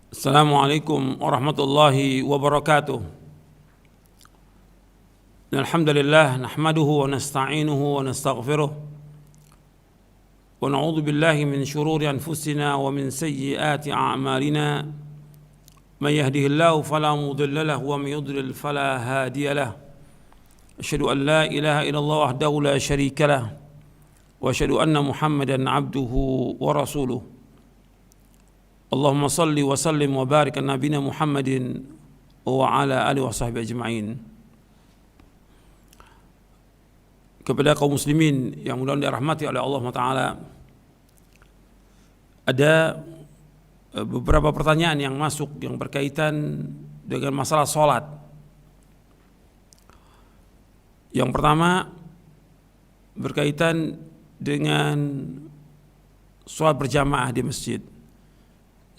Assalamualaikum warahmatullahi wabarakatuh. Alhamdulillah nahmaduhu wa nasta'inuhu wa nastaghfiruh wa na'udzu billahi min shururi anfusina wa min sayyiati a'malina. Man yahdihillahu fala mudilla lahu wa man yudlil fala hadiya lahu. Asyhadu an la ilaha illallah wahdahu la syarika lahu wa asyhadu anna Muhammadan 'abduhu wa rasuluh. Allahumma salli wa sallim wa barik ala nabiyina Muhammadin wa ala alihi wa sahbihi ajma'in. Kepada kaum muslimin yang mudah-mudahan dirahmati oleh Allah Ta'ala, ada beberapa pertanyaan yang masuk yang berkaitan dengan masalah sholat. Yang pertama berkaitan dengan sholat berjamaah di masjid.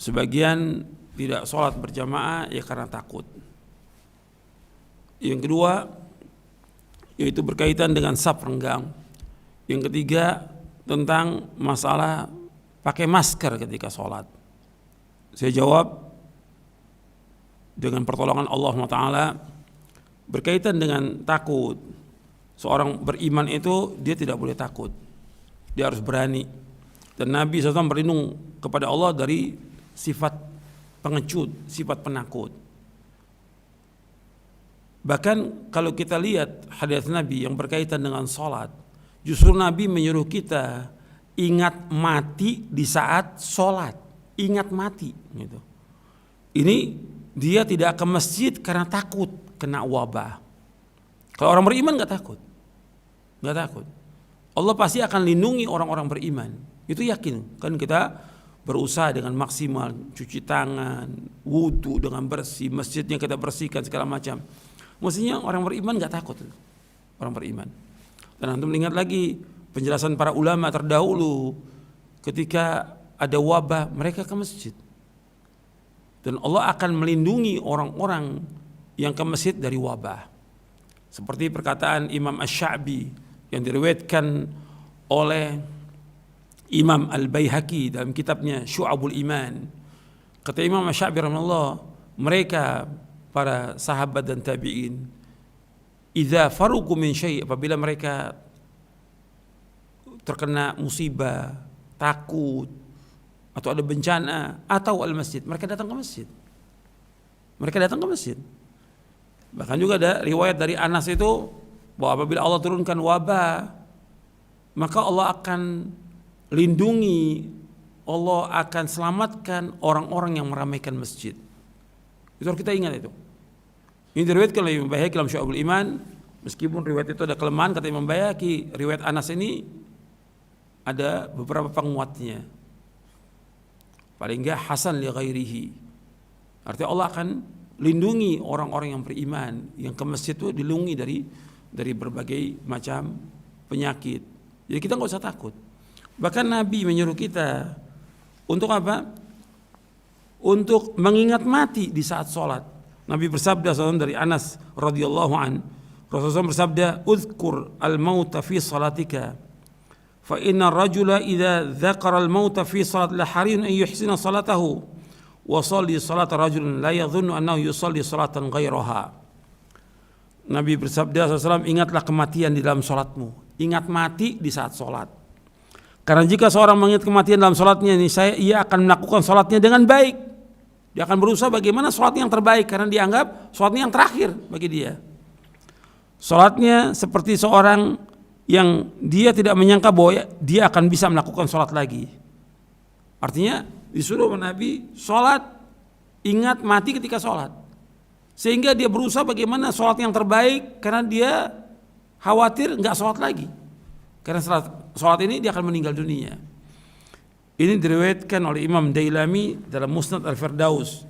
Sebagian tidak sholat berjamaah ya karena takut. Yang kedua yaitu berkaitan dengan saf renggang. Yang ketiga tentang masalah pakai masker ketika sholat. Saya jawab dengan pertolongan Allah Ta'ala berkaitan dengan takut. Seorang beriman itu dia tidak boleh takut, dia harus berani. Dan Nabi SAW berlindung kepada Allah dari sifat pengecut, sifat penakut. Bahkan kalau kita lihat hadis Nabi yang berkaitan dengan sholat, justru Nabi menyuruh kita ingat mati di saat sholat, ingat mati. Gitu. Ini dia tidak ke masjid karena takut kena wabah. Kalau orang beriman nggak takut, nggak takut. Allah pasti akan lindungi orang-orang beriman. Itu yakin. Kan kita berusaha dengan maksimal, cuci tangan, wudu dengan bersih, masjidnya kita bersihkan segala macam. Mestinya orang beriman nggak takut, orang beriman. Dan antum ingat lagi penjelasan para ulama terdahulu, ketika ada wabah mereka ke masjid. Dan Allah akan melindungi orang-orang yang ke masjid dari wabah. Seperti perkataan Imam Asy-Sya'bi yang diriwayatkan oleh Imam Al-Baihaqi dalam kitabnya Syu'abul Iman. Kata Imam Asy-Sya'bi rahimahullah, mereka para sahabat dan tabi'in, idza faruqu min syai', apabila mereka terkena musibah, takut atau ada bencana atau al-masjid, mereka datang ke masjid. Mereka datang ke masjid. Bahkan juga ada riwayat dari Anas itu bahwa apabila Allah turunkan wabah, maka Allah akan lindungi, Allah akan selamatkan orang-orang yang meramaikan masjid. Itu harus kita ingat itu. Ini diriwayatkan oleh Imam Baihaqi dalam Syu'abul Iman. Meskipun riwayat itu ada kelemahan, kata Imam Baihaqi, riwayat Anas ini ada beberapa penguatnya. Paling enggak hasan li ghairihi. Artinya Allah akan lindungi orang-orang yang beriman, yang ke masjid itu dilindungi dari berbagai macam penyakit. Jadi kita enggak usah takut. Bahkan Nabi menyuruh kita untuk apa? Untuk mengingat mati di saat sholat. Nabi bersabda dari Anas radhiyallahu an, Rasulullah bersabda, "Uzkur al-mauta fi salatika, fa inna ar-rajula idza dzakara al-mauta fi salat la hariyun an yuhsina salatahu, wa shalli salata rajulin la yadhunnu annahu yusalli salatan ghairaha." Nabi bersabda SAW, ingatlah kematian di dalam sholatmu. Ingat mati di saat sholat. Karena jika seorang mengingat kematian dalam sholatnya, ia akan melakukan sholatnya dengan baik. Dia akan berusaha bagaimana sholatnya yang terbaik, karena dianggap sholatnya yang terakhir bagi dia. Sholatnya seperti seorang yang dia tidak menyangka bahwa dia akan bisa melakukan sholat lagi. Artinya disuruh Nabi sholat, ingat mati ketika sholat. Sehingga dia berusaha bagaimana sholat yang terbaik, karena dia khawatir nggak sholat lagi. Karena sholat ini dia akan meninggal dunia. Ini diriwayatkan oleh Imam Dailami dalam Musnad Al-Firdaus.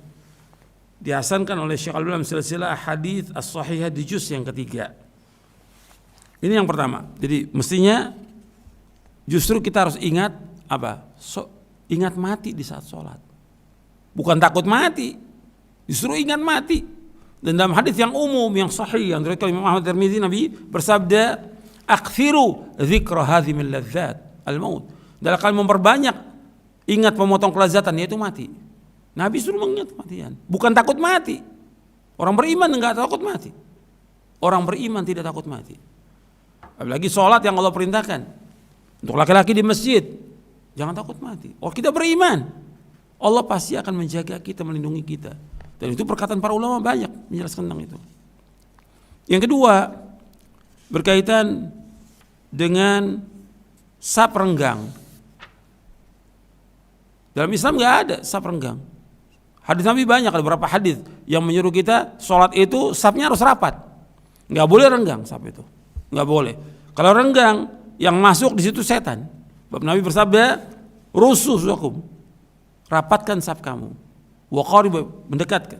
Dihasankan oleh Syekh Al-Albani dalam silsilah hadits as-sahihah di juz yang ketiga. Ini yang pertama. Jadi mestinya justru kita harus ingat apa? Ingat mati di saat sholat. Bukan takut mati, justru ingat mati. Dan dalam hadits yang umum yang sahih yang diriwayatkan Imam Ahmad Tirmidzi, Nabi bersabda, "Aktsiru dzikra hadzimil ladzat al-maut." Dalam kalian memperbanyak ingat pemotong kelezatan, yaitu mati. Nabi suruh mengingat kematian, bukan takut mati. Orang beriman enggak takut mati. Orang beriman tidak takut mati. Apalagi sholat yang Allah perintahkan. Untuk laki-laki di masjid, jangan takut mati. Oh, kita beriman, Allah pasti akan menjaga kita, melindungi kita. Dan itu perkataan para ulama banyak menjelaskan tentang itu. Yang kedua, berkaitan dengan saf renggang. Dalam Islam nggak ada saf renggang. Hadis Nabi banyak, ada beberapa hadis yang menyuruh kita sholat itu safnya harus rapat, nggak boleh renggang saf itu, nggak boleh. Kalau renggang, yang masuk di situ setan. Sebab Nabi bersabda, rusuh suakum, rapatkan saf kamu, wa qarib, mendekatkan,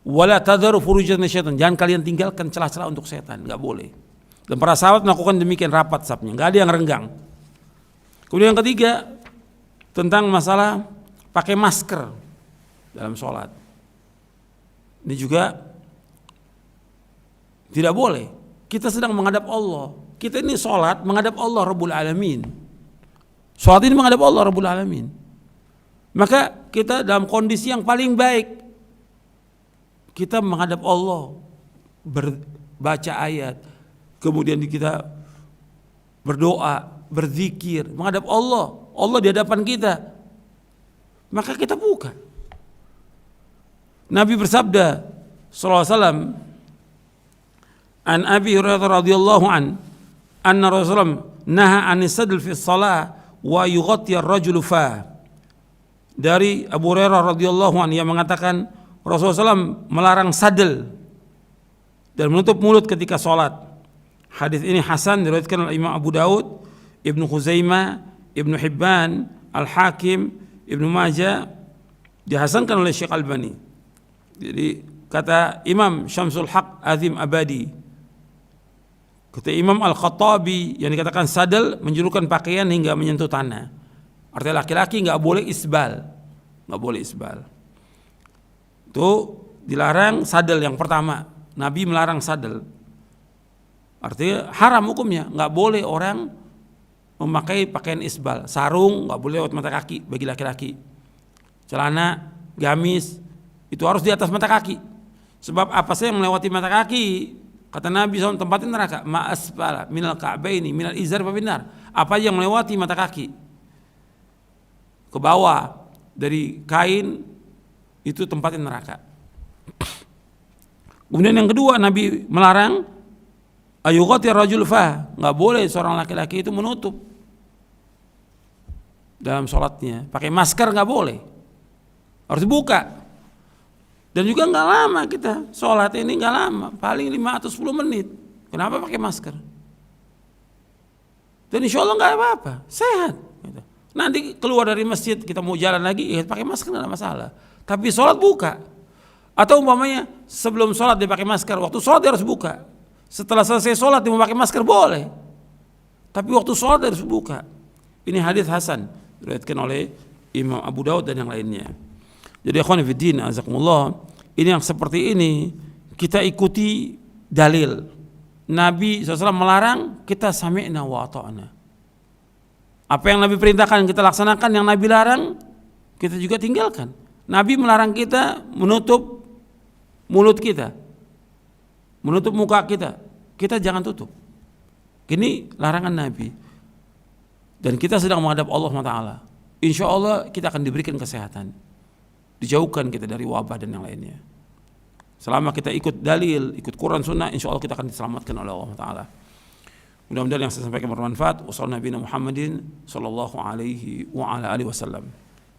wala tadharu furujan syaitan, jangan kalian tinggalkan celah-celah untuk setan, nggak boleh. Dan para sahabat melakukan demikian, rapat safnya, nggak ada yang renggang. Kemudian yang ketiga, tentang masalah pakai masker dalam sholat. Ini juga tidak boleh. Kita sedang menghadap Allah. Kita ini sholat menghadap Allah Rabbul Alamin. Sholat ini menghadap Allah Rabbul Alamin. Maka kita dalam kondisi yang paling baik, kita menghadap Allah, baca ayat, kemudian kita berdoa, berzikir, menghadap Allah. Allah di hadapan kita. Maka kita buka. Nabi bersabda sallallahu alaihi wasallam, an Abi Hurairah radhiyallahu anna Rasulullah naha an sadl fi shalah wa yughatti ar-rajulu fa. Dari Abu Hurairah radhiyallahu anhu yang mengatakan Rasulullah SAW melarang sadel dan menutup mulut ketika sholat. Hadis ini hasan, diriwayatkan oleh Imam Abu Daud, Ibnu Khuzaimah, Ibnu Hibban, Al-Hakim, Ibnu Majah, dihasankan oleh Syekh Albani. Jadi kata Imam Syamsul Haq Azim Abadi, kata Imam Al-Khattabi, yang dikatakan sadel menjulurkan pakaian hingga menyentuh tanah. Artinya laki-laki nggak boleh isbal, nggak boleh isbal. Itu dilarang sadel yang pertama. Nabi melarang sadel. Artinya haram hukumnya, nggak boleh orang memakai pakaian isbal. Sarung nggak boleh lewat mata kaki bagi laki-laki. Celana, gamis itu harus di atas mata kaki. Sebab apa saja yang melewati mata kaki, kata Nabi SAW, tempatin neraka. Ma asfala minal ka'baini minal izar fa finnar. Apa yang melewati mata kaki ke bawah dari kain itu tempatin neraka. Kemudian yang kedua, Nabi melarang ayughati rajul fa, nggak boleh seorang laki-laki itu menutup dalam sholatnya. Pakai masker nggak boleh, harus dibuka. Dan juga nggak lama kita sholat ini, nggak lama, paling 5 atau 10 menit. Kenapa pakai masker? Dan insya Allah nggak apa-apa, sehat. Nanti keluar dari masjid kita mau jalan lagi, ya pakai masker nggak ada masalah. Tapi sholat buka. Atau umpamanya sebelum sholat dia pakai masker, waktu sholat dia harus buka. Setelah selesai sholat dia mau pakai masker boleh. Tapi waktu sholat dia harus buka. Ini hadis hasan diriwayatkan oleh Imam Abu Daud dan yang lainnya. Jadi akhwani fiddin azakumullah, ini yang seperti ini kita ikuti dalil. Nabi SAW melarang, kita sami'na wa ata'na. Apa yang Nabi perintahkan kita laksanakan, yang Nabi larang kita juga tinggalkan. Nabi melarang kita menutup mulut kita, menutup muka kita, kita jangan tutup. Ini larangan Nabi. Dan kita sedang menghadap Allah SWT. Insya Allah kita akan diberikan kesehatan, dijauhkan kita dari wabah dan yang lainnya. Selama kita ikut dalil, ikut Quran Sunnah, insya Allah kita akan diselamatkan oleh Allah Ta'ala. Mudah-mudahan yang saya sampaikan bermanfaat. Wassalamualaikum warahmatullahi wabarakatuh.